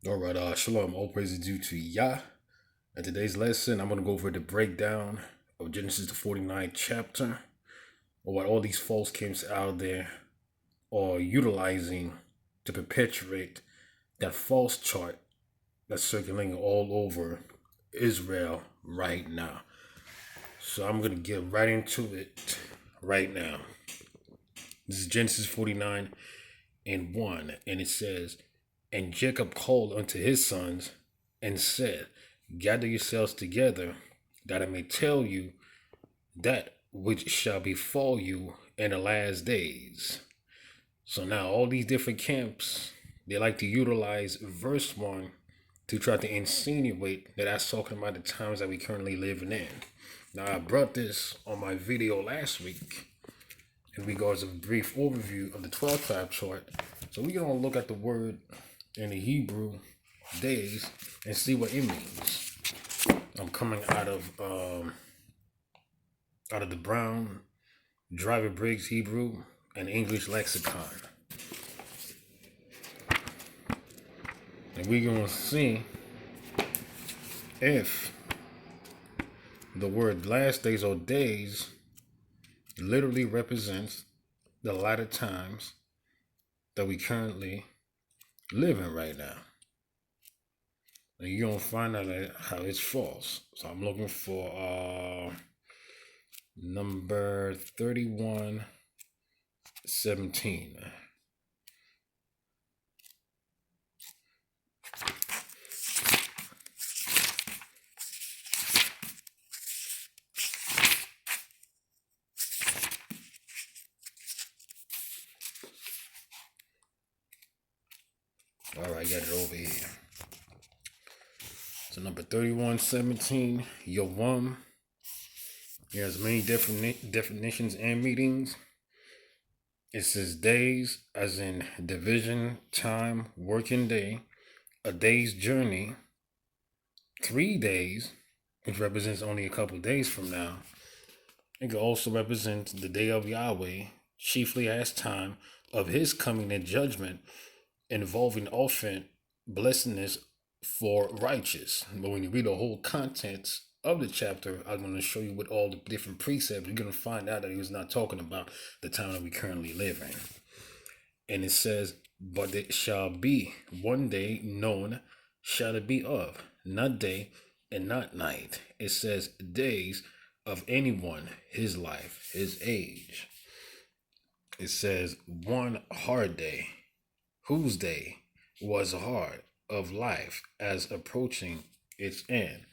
All right, shalom. All praise is due to Yah. In today's lesson, I'm going to go over the breakdown of Genesis the 49th chapter, or what all these false camps out there are utilizing to perpetuate that false chart that's circulating all over Israel right now. So I'm going to get right into it right now. This is Genesis 49 and 1, and it says, "And Jacob called unto his sons and said, Gather yourselves together, that I may tell you that which shall befall you in the last days." So now all these different camps, they like to utilize verse 1 to try to insinuate that that's talking about the times that we currently living in. Now I brought this on my video last week in regards of a brief overview of the 12 tribe chart. So we're going to look at the word in the Hebrew days and see what it means. I'm coming out of the Brown Driver Briggs Hebrew and English lexicon. And we're going to see if the word last days or days literally represents the latter times that we currently live in right now. And you're going to find out how it's false. So I'm looking for number 3117. All right, got it over here. So number 3117, Yawam. There's many different definitions and meanings. It says days, as in division, time, working day, a day's journey, 3 days, which represents only a couple days from now. It could also represent the day of Yahweh, chiefly as time of his coming and judgment, involving often blessedness for righteous. But when you read the whole contents of the chapter, I'm going to show you with all the different precepts, you're going to find out that he was not talking about the time that we currently live in. And it says, but it shall be one day known shall it be of, not day and not night. It says days of anyone, his life, his age. It says one hard day, whose day was hard of life as approaching its end.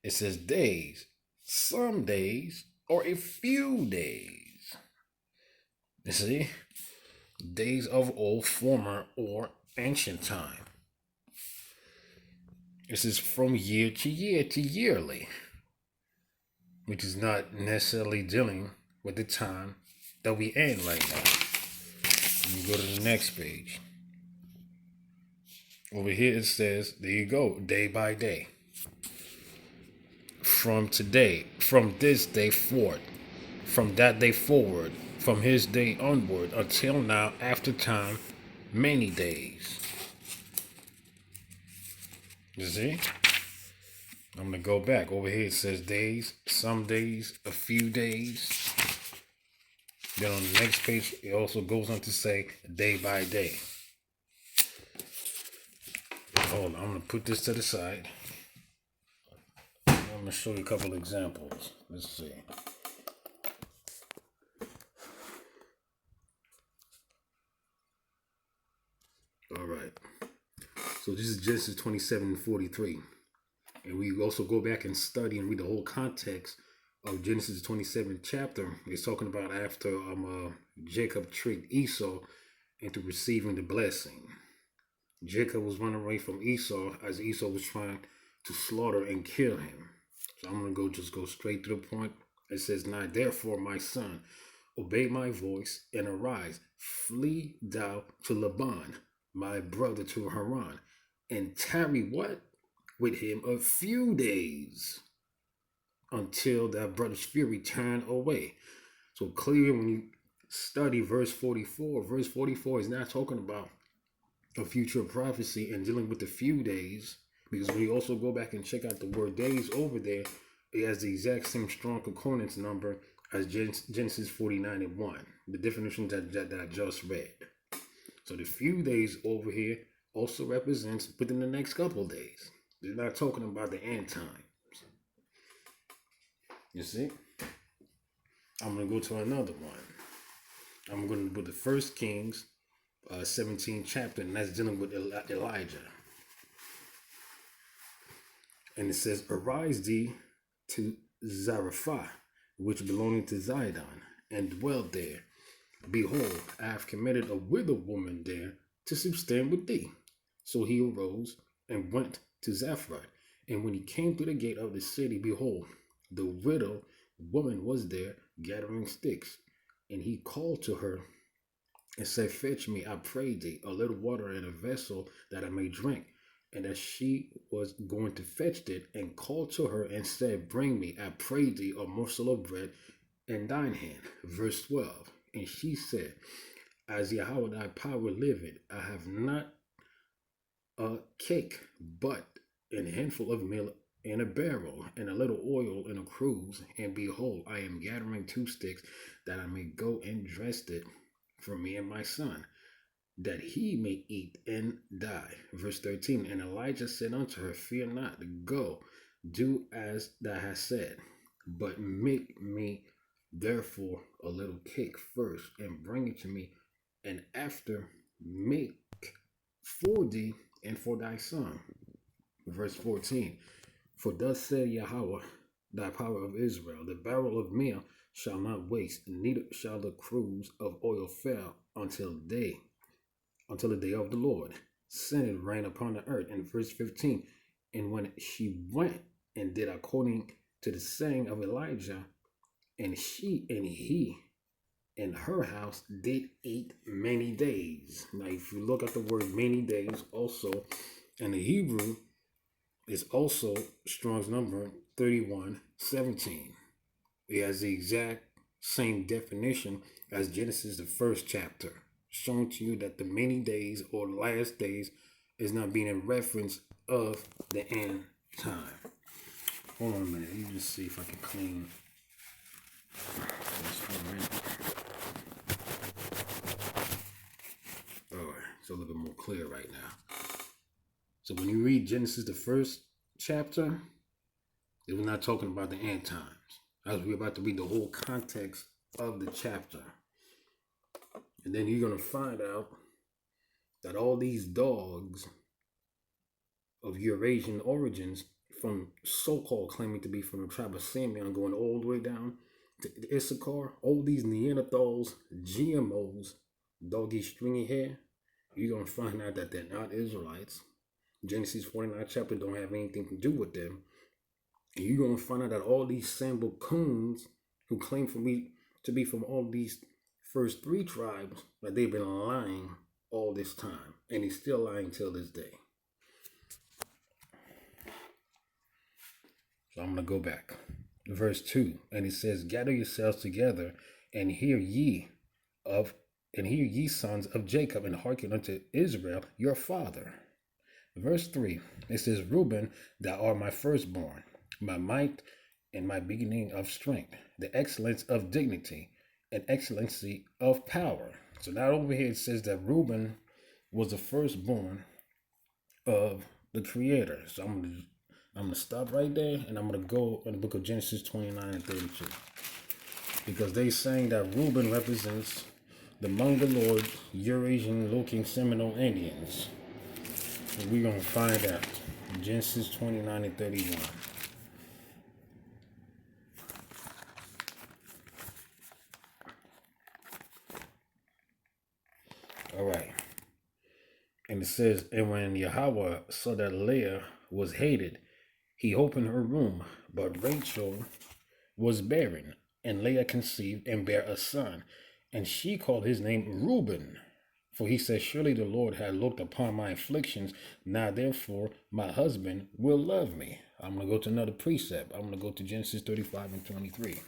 It says days, some days, or a few days. You see? Days of old, former, or ancient time. This is from year to year to yearly, which is not necessarily dealing with the time that we in right now. Let me go to the next page. Over here it says, there you go, day by day. From today, from this day forward, from that day forward, from his day onward, until now, after time, many days. You see? I'm going to go back. Over here it says days, some days, a few days. Then on the next page, it also goes on to say day by day. Hold on, I'm going to put this to the side. I'm going to show you a couple examples. Let's see. All right. So this is Genesis 27:43. And we also go back and study and read the whole context of Genesis 27th chapter. It's talking about after Jacob tricked Esau into receiving the blessing. Jacob was running away from Esau as Esau was trying to slaughter and kill him. So I'm going to go straight to the point. It says, now therefore, my son, obey my voice and arise, flee thou to Laban, my brother, to Haran, and tarry what? With him a few days, until thy brother's fury turn away. So clearly when you study verse 44 is not talking about of future prophecy and dealing with the few days, because when you also go back and check out the word days over there, it has the exact same strong concordance number as Genesis 49:1, the definition that I just read. So the few days over here also represents within the next couple of days. They're not talking about the end times. You see? I'm going to go to another one. I'm going to go to 1 Kings 17 chapter, and that's dealing with Elijah. And it says, "Arise thee to Zarephath, which belonging to Zidon, and dwell there. Behold, I have committed a widow woman there to subsist with thee." So he arose and went to Zarephath. And when he came to the gate of the city, behold, the widow woman was there gathering sticks. And he called to her and said, "Fetch me, I pray thee, a little water in a vessel that I may drink." And as she was going to fetch it, and called to her and said, "Bring me, I pray thee, a morsel of bread in thine hand." Verse 12. And she said, "As Yahweh thy power liveth, I have not a cake, but an handful of meal in a barrel, and a little oil in a cruse. And behold, I am gathering 2 sticks, that I may go and dress it for me and my son, that he may eat and die." Verse 13. And Elijah said unto her, "Fear not, go, do as thou hast said, but make me therefore a little cake first, and bring it to me, and after make for thee and for thy son." Verse 14. "For thus said Yahweh, thy power of Israel, the barrel of meal shall not waste, neither shall the cruse of oil fail until the day of the Lord send it rain upon the earth." And verse 15. "And when she went and did according to the saying of Elijah, and he in her house did eat many days." Now, if you look at the word many days, also in the Hebrew, is also Strong's number 31:17. It has the exact same definition as Genesis, the 1st chapter, showing to you that the many days or last days is not being in reference of the end time. Hold on a minute. Let me just see if I can clean this for a minute. Alright, it's a little bit more clear right now. So when you read Genesis, the 1st chapter, it was not talking about the end times, as we're about to read the whole context of the chapter. And then you're going to find out that all these dogs of Eurasian origins, from so-called claiming to be from the tribe of Simeon, going all the way down to Issachar, all these Neanderthals, GMOs, doggy stringy hair, you're going to find out that they're not Israelites. Genesis 49 chapter don't have anything to do with them. And you're going to find out that all these Sambo coons who claim to be from all these first 3 tribes, that they've been lying all this time. And he's still lying till this day. So I'm going to go back. Verse 2. And it says, "Gather yourselves together, and hear ye sons of Jacob, and hearken unto Israel your father." Verse 3. It says, "Reuben, thou art my firstborn, my might and my beginning of strength, the excellence of dignity and excellency of power." So now over here it says that Reuben was the firstborn of the Creator. So I'm going to stop right there, and I'm going to go in the book of Genesis 29 and 32. Because they saying that Reuben represents the Mongoloid, Eurasian-looking Seminole Indians. And we're going to find out. Genesis 29 and 31. All right. And it says, "And when Yahweh saw that Leah was hated, he opened her womb, but Rachel was barren, and Leah conceived and bare a son. And she called his name Reuben. For he said, Surely the Lord had looked upon my afflictions. Now therefore my husband will love me." I'm going to go to another precept. I'm going to go to Genesis 35 and 23.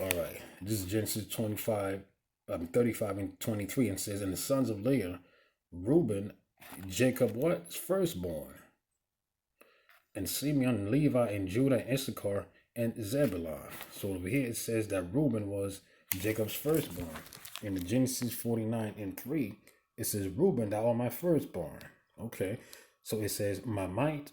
All right. This is Genesis 35 and 23, and says, and the sons of Leah, Reuben, Jacob, what? Firstborn. And Simeon, and Levi, and Judah, and Issachar, and Zebulun. So over here it says that Reuben was Jacob's firstborn. In the Genesis 49 and 3, it says, Reuben, thou art my firstborn. Okay. So it says, my might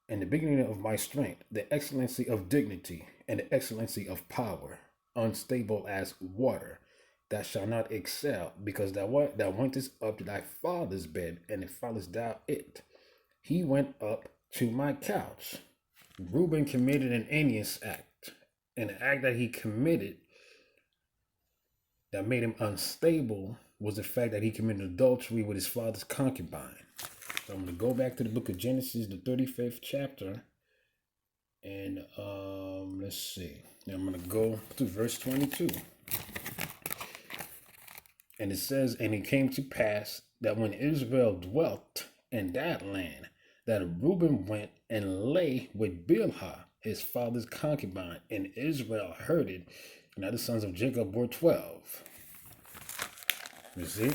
and the beginning of my strength, the excellency of dignity, and the excellency of power, unstable as water, that shall not excel, because thou wentest up to thy father's bed, and followest thou it. He went up to my couch. Reuben committed an heinous act, and the act that he committed that made him unstable was the fact that he committed adultery with his father's concubine. So I'm going to go back to the book of Genesis, the 35th chapter, and let's see. I'm going to go to verse 22. And it says, and it came to pass that when Israel dwelt in that land, that Reuben went and lay with Bilhah, his father's concubine, and Israel heard it. Now the sons of Jacob were 12. You see?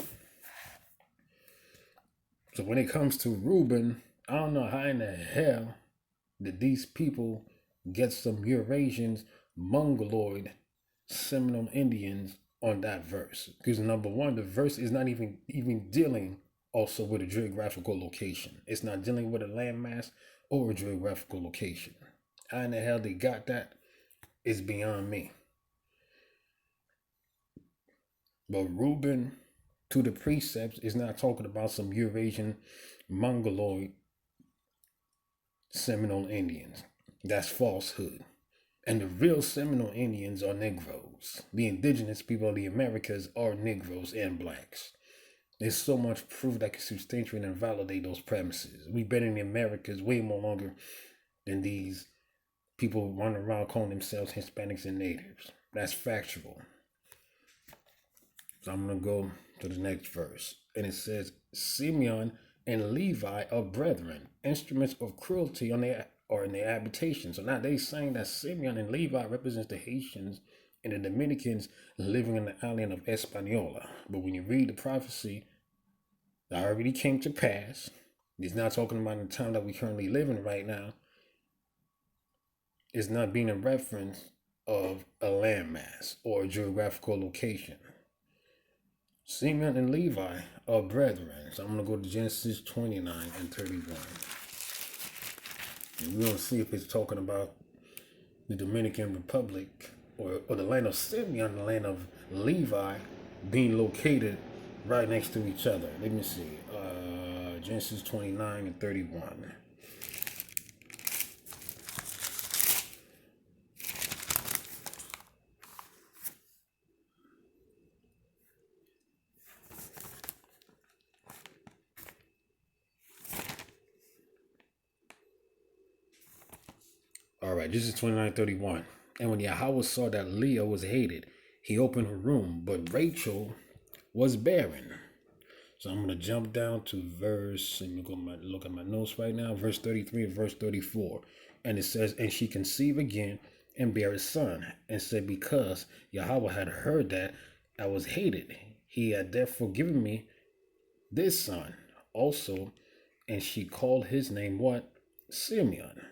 So when it comes to Reuben, I don't know how in the hell did these people get some Eurasians, Mongoloid, Seminole Indians on that verse. Because number one, the verse is not even dealing also with a geographical location. It's not dealing with a landmass or a geographical location. How in the hell they got that is beyond me. But Reuben, to the precepts, is not talking about some Eurasian, Mongoloid, Seminole Indians. That's falsehood. And the real Seminole Indians are Negroes. The indigenous people of the Americas are Negroes and blacks. There's so much proof that can substantiate and validate those premises. We've been in the Americas way more longer than these people running around calling themselves Hispanics and natives. That's factual. So I'm going to go to the next verse. And it says, Simeon and Levi are brethren, instruments of cruelty in their habitation. So now they saying that Simeon and Levi represents the Haitians and the Dominicans living in the island of Hispaniola. But when you read the prophecy, that already came to pass. He's not talking about the time that we currently live in right now. It's not being a reference of a landmass or a geographical location. Simeon and Levi are brethren. So I'm going to go to Genesis 29 and 31. And we're going to see if it's talking about the Dominican Republic or the land of Simeon, the land of Levi being located right next to each other. Let me see. Genesis 29 and 31. All right, this is 29:31. And when Yahweh saw that Leah was hated, he opened her womb, but Rachel was barren. So I'm going to jump down to verse, let me go look at my notes right now, verse 33 and verse 34. And it says, and she conceived again and bare a son, and said, because Yahweh had heard that I was hated, he had therefore given me this son also. And she called his name what? Simeon.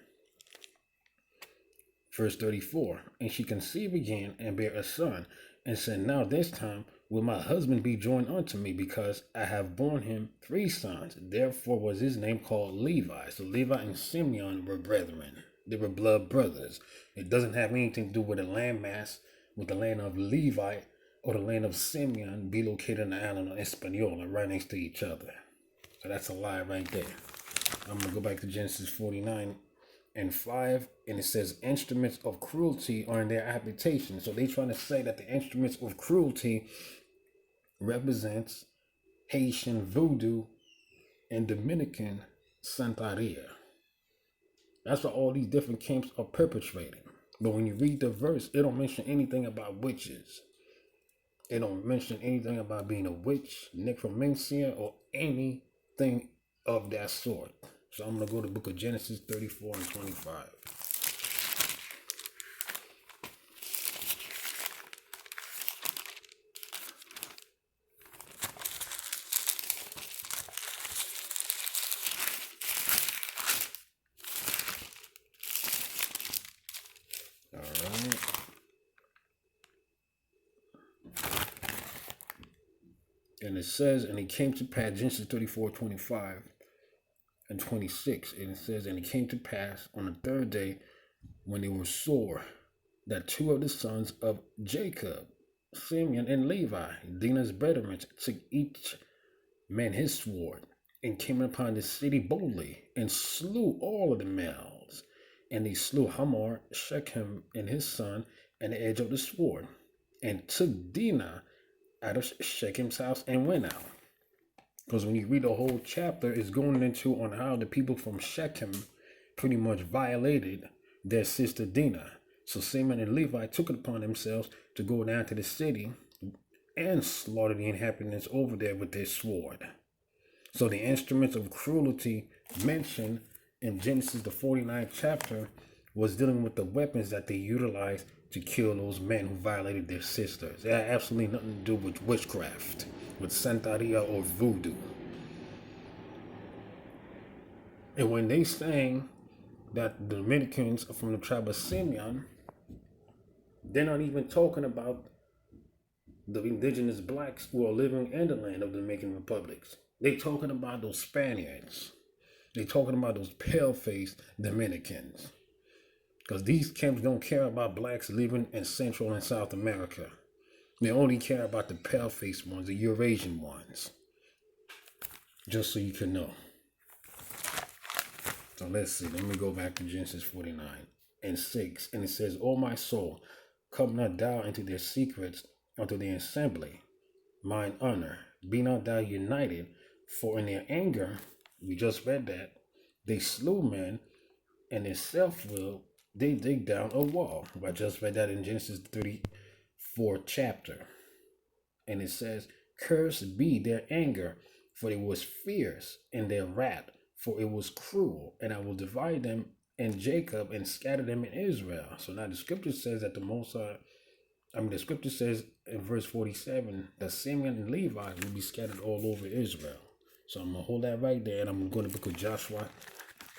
Verse 34, and she conceived again and bare a son, and said, now this time will my husband be joined unto me, because I have borne him 3 sons. Therefore was his name called Levi. So Levi and Simeon were brethren. They were blood brothers. It doesn't have anything to do with a landmass, with the land of Levi or the land of Simeon be located in the island of Hispaniola right next to each other. So that's a lie right there. I'm going to go back to Genesis 49 and 5, and it says instruments of cruelty are in their habitation. So they're trying to say that the instruments of cruelty represents Haitian voodoo and Dominican Santeria. That's what all these different camps are perpetrating. But when you read the verse, it don't mention anything about witches. It don't mention anything about being a witch, necromancia, or anything of that sort. So I'm going to go to the book of Genesis 34 and 25. And it says, and it came to pass, Genesis 34:25 and 26. And it says, and it came to pass on the third day when they were sore, that two of the sons of Jacob, Simeon and Levi, Dinah's brethren, took each man his sword, and came upon the city boldly, and slew all of the males. And they slew Hamor, Shechem, and his son, and the edge of the sword, and took Dinah out of Shechem's house and went out. Because when you read the whole chapter, it's going into on how the people from Shechem pretty much violated their sister Dinah. So Simeon and Levi took it upon themselves to go down to the city and slaughter the inhabitants over there with their sword. So the instruments of cruelty mentioned in Genesis, the 49th chapter, was dealing with the weapons that they utilized to kill those men who violated their sisters. It had absolutely nothing to do with witchcraft, with Santeria or voodoo. And when they sang that the Dominicans from the tribe of Simeon, they're not even talking about the indigenous blacks who are living in the land of the Dominican republics. They're talking about those Spaniards. They're talking about those pale-faced Dominicans. Because these camps don't care about blacks living in Central and South America. They only care about the pale-faced ones, the Eurasian ones. Just so you can know. So let's see. Let me go back to Genesis 49 and 6. And it says, O my soul, come not thou into their secrets unto the assembly, mine honor. Be not thou united, for in their anger, we just read that, they slew men, and in self-will, they dig down a wall. I just read that in Genesis 34th chapter. And it says, cursed be their anger, for it was fierce, and their wrath, for it was cruel. And I will divide them in Jacob and scatter them in Israel. So now the scripture says that the scripture says in verse 47 that Simeon and Levi will be scattered all over Israel. So I'm going to hold that right there, and I'm going to book of Joshua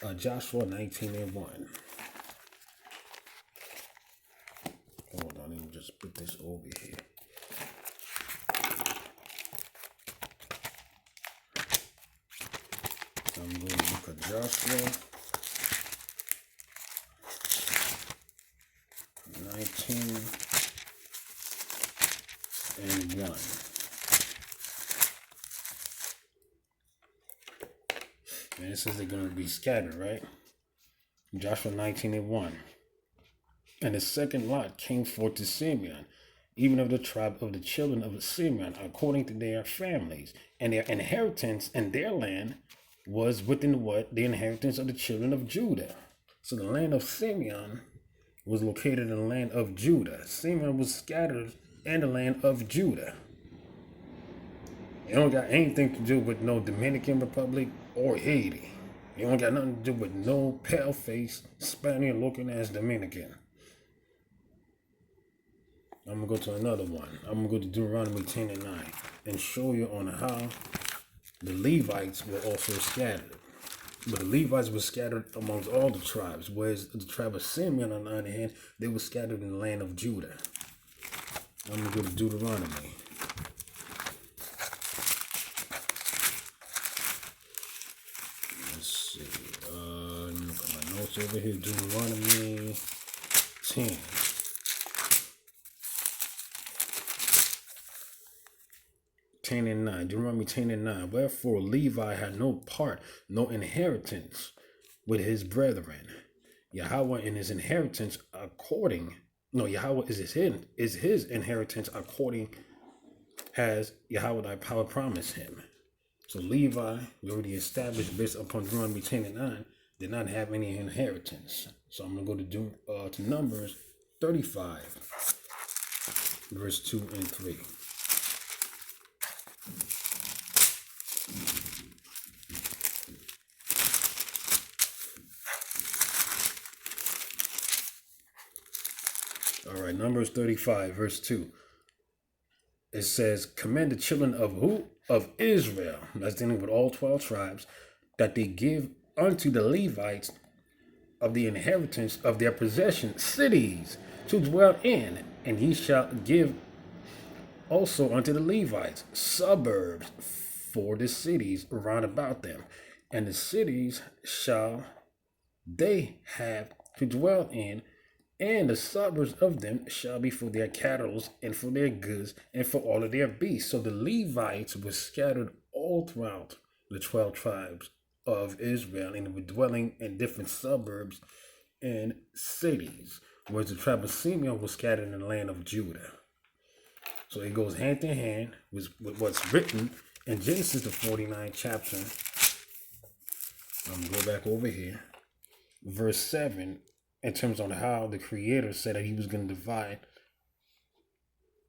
19:1. Hold on, let me just put this over here. So I'm going to book of Joshua 19:1. And it says they're going to be scattered, right? Joshua 19:1. And the second lot came forth to Simeon, even of the tribe of the children of Simeon, according to their families. And their inheritance and their land was within what? The inheritance of the children of Judah. So the land of Simeon was located in the land of Judah. Simeon was scattered in the land of Judah. It don't got anything to do with no Dominican Republic or Haiti. It don't got nothing to do with no pale-faced, Spaniard-looking-ass Dominican. I'm going to go to another one. I'm going to go to Deuteronomy 10:9 and show you on how the Levites were also scattered. But the Levites were scattered amongst all the tribes, whereas the tribe of Simeon, on the other hand, they were scattered in the land of Judah. I'm going to go to Deuteronomy. Let's see. Let me look at my notes over here. Deuteronomy 10. 10:9. Deuteronomy 10:9. Wherefore Levi had no part, no inheritance with his brethren. Yahweh in his inheritance Yahweh is his inheritance according as Yahweh thy power promised him. So Levi, we already established based upon Deuteronomy 10:9, did not have any inheritance. So I'm going to go to Numbers 35, verse 2 and 3. All right, Numbers 35, verse 2. It says, command the children of who? Of Israel. That's dealing with all 12 tribes, that they give unto the Levites of the inheritance of their possession cities to dwell in, and ye shall give Also unto the Levites suburbs for the cities round about them, and the cities shall they have to dwell in, and the suburbs of them shall be for their cattle and for their goods and for all of their beasts. So the Levites were scattered all throughout the 12 tribes of Israel, and were dwelling in different suburbs and cities, whereas the tribe of Simeon was scattered in the land of Judah. So it goes hand in hand with what's written in Genesis, the 49th chapter. I'm going to go back over here. Verse 7, in terms on how the Creator said that he was going to divide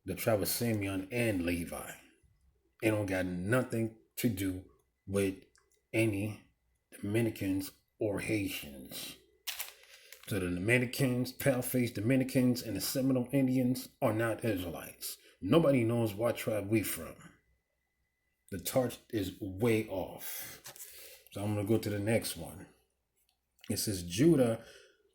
the tribe of Simeon and Levi. It don't got nothing to do with any Dominicans or Haitians. So the Dominicans, pale-faced Dominicans, and the Seminole Indians are not Israelites. Nobody knows what tribe we from. The torch is way off. So I'm going to go to the next one. It says, Judah,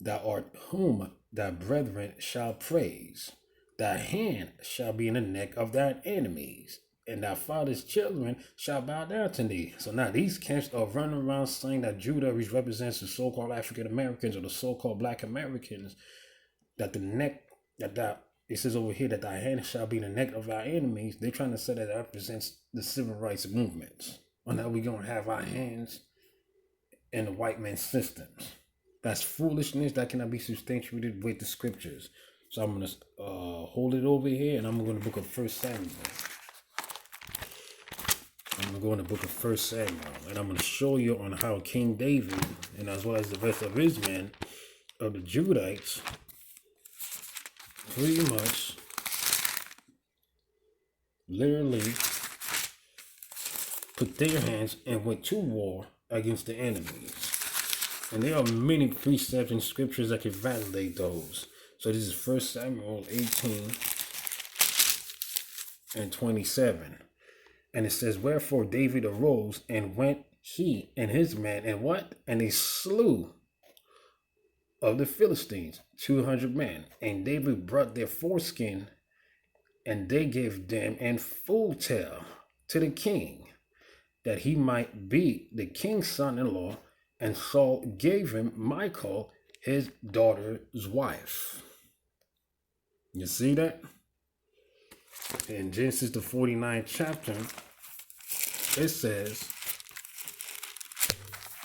thou art whom thy brethren shall praise. Thy hand shall be in the neck of thine enemies, and thy father's children shall bow down to thee. So now these camps are running around saying that Judah represents the so-called African Americans or the so-called Black Americans, that the neck, it says over here that thy hand shall be in the neck of thy enemies. They're trying to say that represents the civil rights movements. Or now we're going to have our hands in the white man's systems. That's foolishness that cannot be substantiated with the scriptures. So I'm going to hold it over here, and I'm going to book of 1 Samuel. I'm going to go in the book of 1 Samuel, and I'm going to show you on how King David, and as well as the rest of his men, of the Judites, pretty much, literally, put their hands and went to war against the enemies. And there are many precepts and scriptures that can validate those. So this is 1 Samuel 18 and 27. And it says, wherefore David arose and went he and his men, and what? And they slew of the Philistines 200 men. And David brought their foreskin, and they gave them in full tale to the king, that he might be the king's son-in-law. And Saul gave him Michal, his daughter's wife. You see that? In Genesis, the 49th chapter, it says,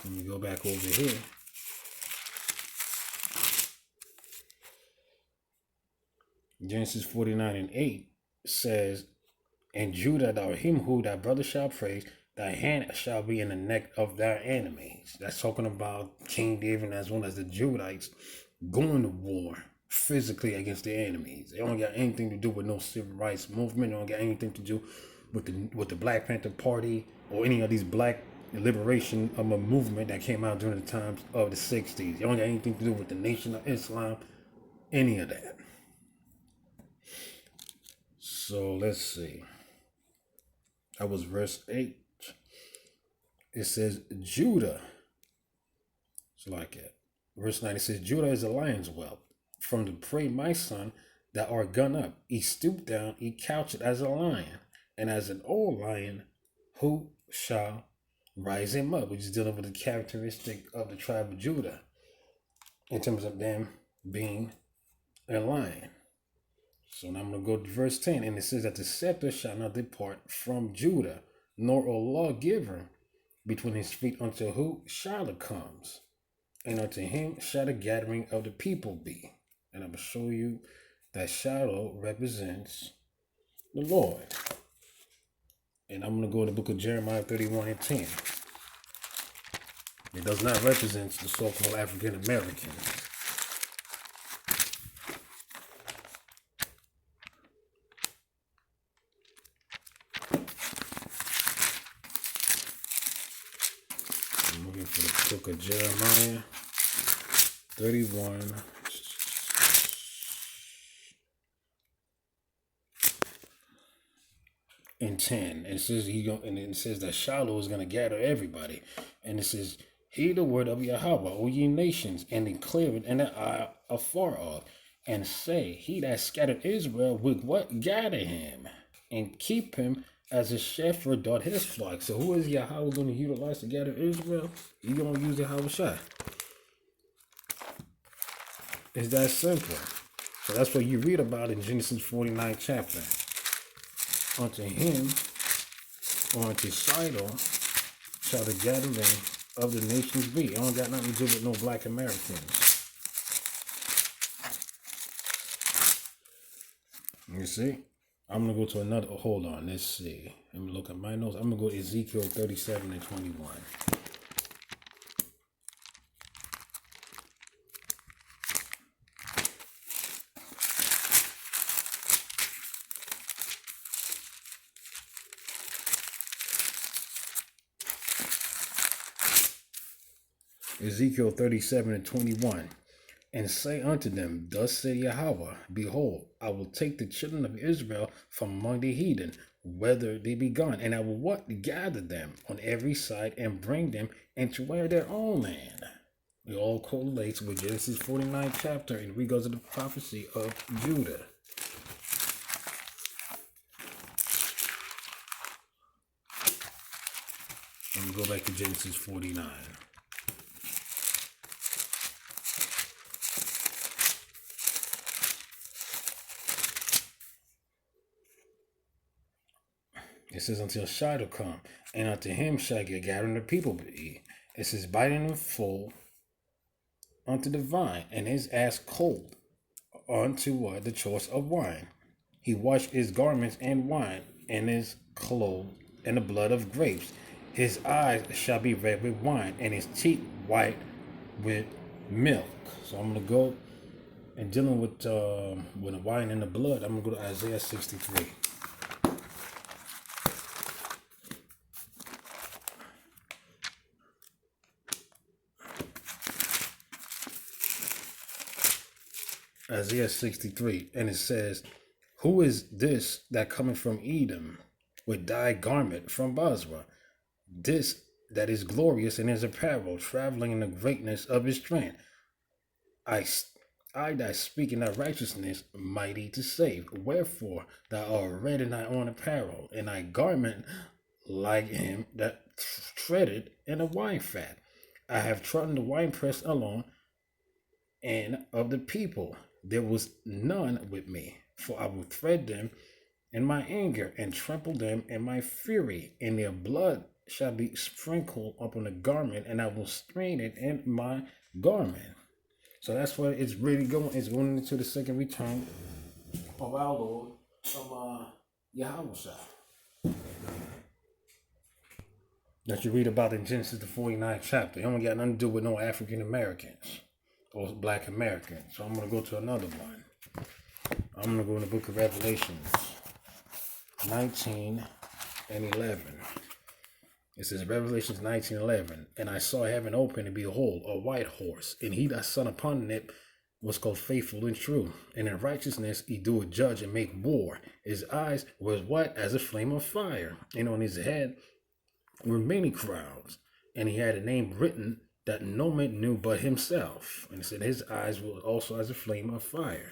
let me go back over here. Genesis 49 and 8 says, and Judah, thou him who thy brother shall praise, thy hand shall be in the neck of thy enemies. That's talking about King David as well as the Judites going to war physically against their enemies. They don't got anything to do with no civil rights movement. They don't got anything to do with the Black Panther Party or any of these black liberation of a movement that came out during the times of the 60s. They don't got anything to do with the Nation of Islam, any of that. So let's see. That was verse 8. It says, Judah. It's like it. Verse 9, it says, Judah is a lion's whelp. From the prey, my son, that art gone up. He stooped down, he couched as a lion. And as an old lion, who shall rise him up? Which is dealing with the characteristic of the tribe of Judah, in terms of them being a lion. So now I'm going to go to verse 10. And it says that the scepter shall not depart from Judah, nor a lawgiver between his feet until who? Shiloh comes. And unto him shall the gathering of the people be. And I'm going to show you that Shiloh represents the Lord. And I'm going to go to the book of Jeremiah 31 and 10. It does not represent the so-called African Americans. I'm looking for the book of Jeremiah 31 and 10. It says and it says that Shiloh is going to gather everybody. And it says, hear the word of Yahweh, O ye nations, and declare it in the eye afar off, and say, he that scattered Israel with what? Gather him. and keep him as a shepherd doth his flock. So who is Yahweh going to utilize to gather Israel? He's going to use Yahweh Shai. It's that simple. So that's what you read about in Genesis 49 chapter. Unto him, or unto Shiloh, shall the gathering of the nations be. It don't got nothing to do with no black Americans. You see? I'm going to go to another. Oh, hold on. Let's see. Let me look at my notes. I'm going to go to Ezekiel 37 and 21. Ezekiel 37 and 21. And say unto them, thus said Yahweh, behold, I will take the children of Israel from among the heathen, whether they be gone, and I will what? Gather them on every side and bring them into where their own land. It all correlates with Genesis 49 chapter in regards to the prophecy of Judah. Let me go back to Genesis 49. It says, until Shiloh come, and unto him shall get gathering the people be. It says, biting them full unto the vine, and his ass cold unto the choice of wine. He washed his garments in wine, and his clothes in the blood of grapes. His eyes shall be red with wine, and his teeth white with milk. So I'm going to go and dealing with the wine and the blood. I'm going to go to Isaiah 63. Isaiah 63, and it says, who is this that cometh from Edom with dyed garment from Basra? This that is glorious in his apparel, traveling in the greatness of his strength. I that speak in thy righteousness, mighty to save. Wherefore thou art red in thy own apparel, and thy garment like him that treaded in a wine fat. I have trodden the winepress alone, and of the people there was none with me, for I will thread them in my anger and trample them in my fury, and their blood shall be sprinkled upon the garment, and I will stain it in my garment. So that's what it's really going. It's going into the second return of our Lord from Yahweh Shai. That you read about in Genesis the 49th chapter. It don't got nothing to do with no African Americans or black Americans. So I'm going to go to another one. I'm going to go in the book of Revelations 19 and 11. It says, Revelations 19:11, and I saw heaven open, and behold, a white horse, and he that sat upon it was called Faithful and True, and in righteousness he doeth judge and make war. His eyes were white as a flame of fire, and on his head were many crowns, and he had a name written that no man knew but himself. And it said his eyes were also as a flame of fire.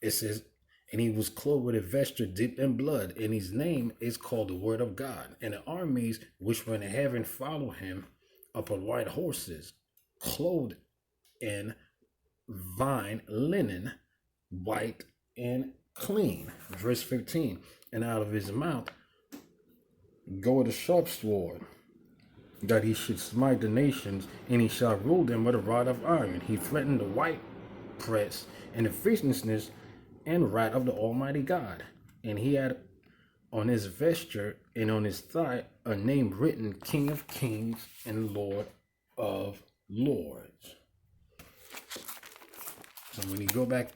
It says, and he was clothed with a vesture dipped in blood, and his name is called the Word of God. And the armies which were in heaven follow him upon white horses, clothed in fine linen, white and clean. Verse 15, and out of his mouth goeth a sharp sword, that he should smite the nations, and he shall rule them with a rod of iron. He threatened the white press and the fierceness and wrath of the Almighty God. And he had on his vesture and on his thigh a name written, King of Kings and Lord of Lords. So when you go back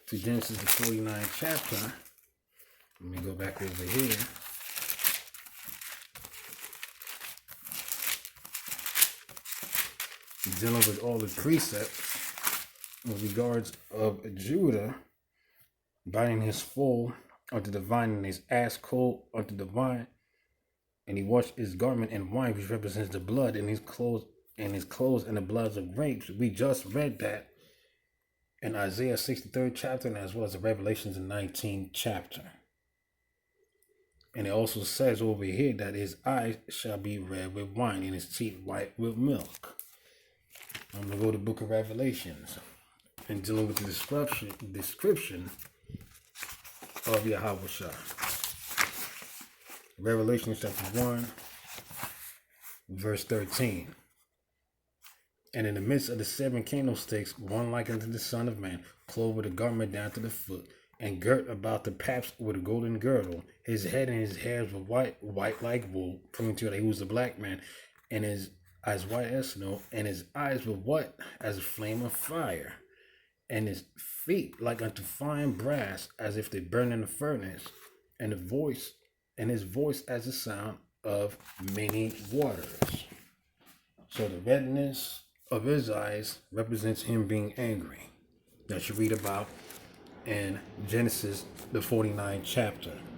to Genesis the 49th chapter, let me go back over here. Dealing with all the precepts in regards of Judah, biting his foal unto the vine, and his ass cold unto the vine, and he washed his garment in wine, which represents the blood, and his clothes and the bloods of grapes. We just read that in Isaiah 63rd chapter, and as well as the Revelations 19th chapter. And it also says over here that his eyes shall be red with wine and his teeth white with milk. I'm going to go to the book of Revelations and dealing with the description of Yahweh. Revelation chapter 1, verse 13. And in the midst of the 7 candlesticks, one like unto the Son of Man, clothed with a garment down to the foot, and girt about the paps with a golden girdle. His head and his hairs were white like wool, proving to that he was a black man, and his eyes white as snow, and his eyes were what? As a flame of fire, and his feet like unto fine brass, as if they burned in a furnace, and his voice as the sound of many waters. So the redness of his eyes represents him being angry, that you read about in Genesis, the 49th chapter.